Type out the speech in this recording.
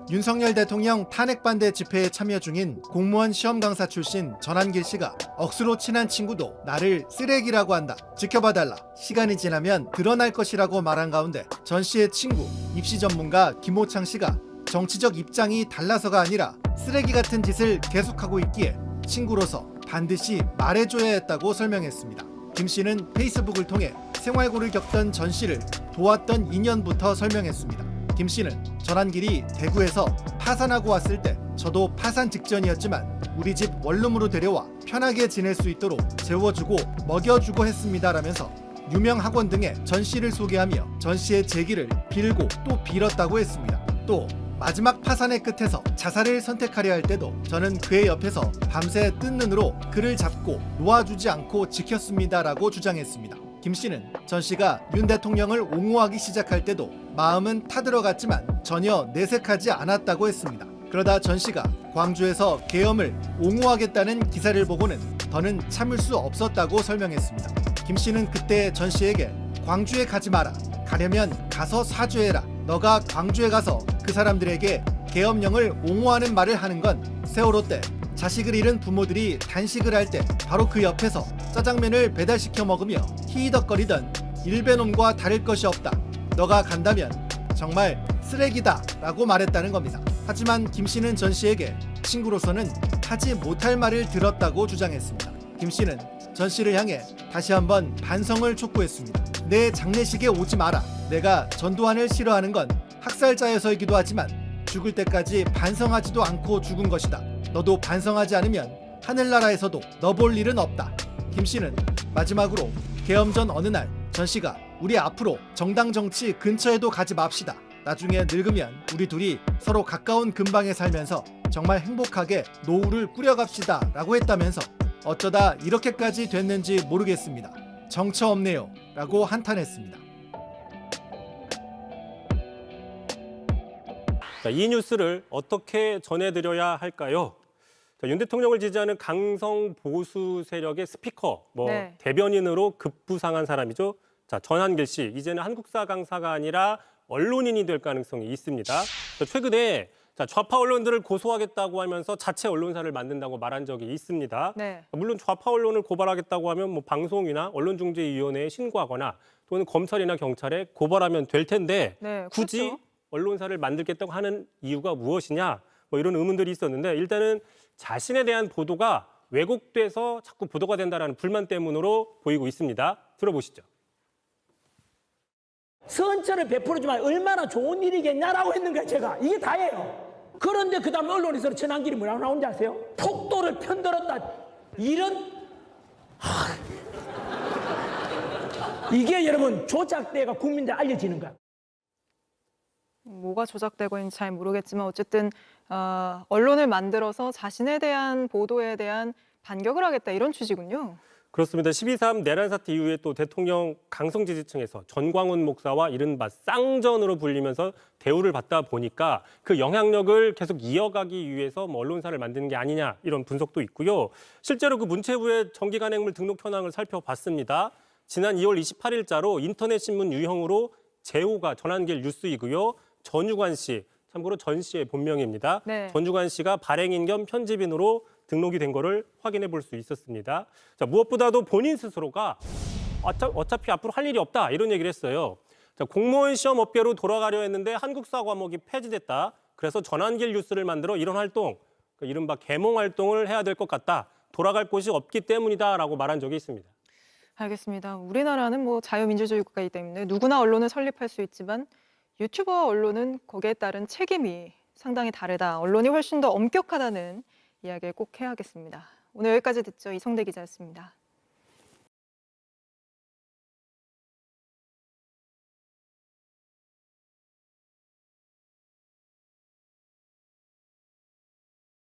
윤석열 대통령 탄핵 반대 집회에 참여 중인 공무원 시험 강사 출신 전한길 씨가 억수로 친한 친구도 나를 쓰레기라고 한다. 지켜봐달라. 시간이 지나면 드러날 것이라고 말한 가운데 전 씨의 친구 입시 전문가 김호창 씨가 정치적 입장이 달라서가 아니라 쓰레기 같은 짓을 계속하고 있기에 친구로서 반드시 말해줘야 했다고 설명했습니다. 김 씨는 페이스북을 통해 생활고를 겪던 전 씨를 도왔던 인연부터 설명했습니다. 김 씨는 전한길이 대구에서 파산하고 왔을 때 저도 파산 직전이었지만 우리 집 원룸으로 데려와 편하게 지낼 수 있도록 재워주고 먹여주고 했습니다라면서 유명 학원 등에 전 씨를 소개하며 전 씨의 재기를 빌고 또 빌었다고 했습니다. 또 마지막 파산의 끝에서 자살을 선택하려 할 때도 저는 그의 옆에서 밤새 뜬 눈으로 그를 잡고 놓아주지 않고 지켰습니다라고 주장했습니다. 김 씨는 전 씨가 윤 대통령을 옹호하기 시작할 때도 마음은 타들어갔지만 전혀 내색하지 않았다고 했습니다. 그러다 전 씨가 광주에서 계엄을 옹호하겠다는 기사를 보고는 더는 참을 수 없었다고 설명했습니다. 김 씨는 그때 전 씨에게 광주에 가지 마라. 가려면 가서 사죄해라. 너가 광주에 가서 그 사람들에게 계엄령을 옹호하는 말을 하는 건 세월호 때 자식을 잃은 부모들이 단식을 할 때 바로 그 옆에서 짜장면을 배달시켜 먹으며 히히덕거리던 일베놈과 다를 것이 없다. 너가 간다면 정말 쓰레기다 라고 말했다는 겁니다. 하지만 김 씨는 전 씨에게 친구로서는 하지 못할 말을 들었다고 주장했습니다. 김 씨는 전 씨를 향해 다시 한번 반성을 촉구했습니다. 내 장례식에 오지 마라. 내가 전두환을 싫어하는 건 학살자여서이기도 하지만 죽을 때까지 반성하지도 않고 죽은 것이다. 너도 반성하지 않으면 하늘나라에서도 너 볼 일은 없다. 김 씨는 마지막으로 계엄 전 어느 날 전 씨가 우리 앞으로 정당 정치 근처에도 가지 맙시다. 나중에 늙으면 우리 둘이 서로 가까운 근방에 살면서 정말 행복하게 노후를 꾸려갑시다 라고 했다면서 어쩌다 이렇게까지 됐는지 모르겠습니다. 정처 없네요 라고 한탄했습니다. 자, 이 뉴스를 어떻게 전해드려야 할까요? 자, 윤 대통령을 지지하는 강성 보수 세력의 스피커, 대변인으로 급부상한 사람이죠. 자, 전한길 씨, 이제는 한국사 강사가 아니라 언론인이 될 가능성이 있습니다. 최근에 좌파 언론들을 고소하겠다고 하면서 자체 언론사를 만든다고 말한 적이 있습니다. 네. 물론 좌파 언론을 고발하겠다고 하면 방송이나 언론중재위원회에 신고하거나 또는 검찰이나 경찰에 고발하면 될 텐데 네, 굳이 그렇죠. 언론사를 만들겠다고 하는 이유가 무엇이냐 이런 의문들이 있었는데 일단은 자신에 대한 보도가 왜곡돼서 자꾸 보도가 된다는 불만 때문으로 보이고 있습니다. 들어보시죠. 선처를 베풀어주면 얼마나 좋은 일이겠냐라고 했는 거예요, 제가. 이게 다예요. 그런데 그 다음에 언론에서 전한길이 뭐라고 나온지 아세요? 폭도를 편들었다. 이런, 이게 여러분 조작대가 국민들 알려지는 거야. 뭐가 조작되고 있는지 잘 모르겠지만 어쨌든 언론을 만들어서 자신에 대한 보도에 대한 반격을 하겠다 이런 취지군요. 그렇습니다. 12.3 내란 사태 이후에 또 대통령 강성 지지층에서 전광훈 목사와 이른바 쌍전으로 불리면서 대우를 받다 보니까 그 영향력을 계속 이어가기 위해서 언론사를 만드는 게 아니냐 이런 분석도 있고요. 실제로 그 문체부의 정기간행물 등록 현황을 살펴봤습니다. 지난 2월 28일자로 인터넷 신문 유형으로 제호가 전한길 뉴스이고요. 전유관 씨, 참고로 전 씨의 본명입니다. 네. 전유관 씨가 발행인 겸 편집인으로 등록이 된 거를 확인해 볼 수 있었습니다. 자, 무엇보다도 본인 스스로가 어차피 앞으로 할 일이 없다 이런 얘기를 했어요. 자, 공무원 시험 업계로 돌아가려 했는데 한국사 과목이 폐지됐다. 그래서 전한길 뉴스를 만들어 이런 활동, 이른바 계몽 활동을 해야 될 것 같다. 돌아갈 곳이 없기 때문이다라고 말한 적이 있습니다. 알겠습니다. 우리나라는 자유민주주의 국가이기 때문에 누구나 언론을 설립할 수 있지만 유튜버와 언론은 거기에 따른 책임이 상당히 다르다. 언론이 훨씬 더 엄격하다는 이야기를 꼭 해야겠습니다. 오늘 여기까지 듣죠. 이성대 기자였습니다.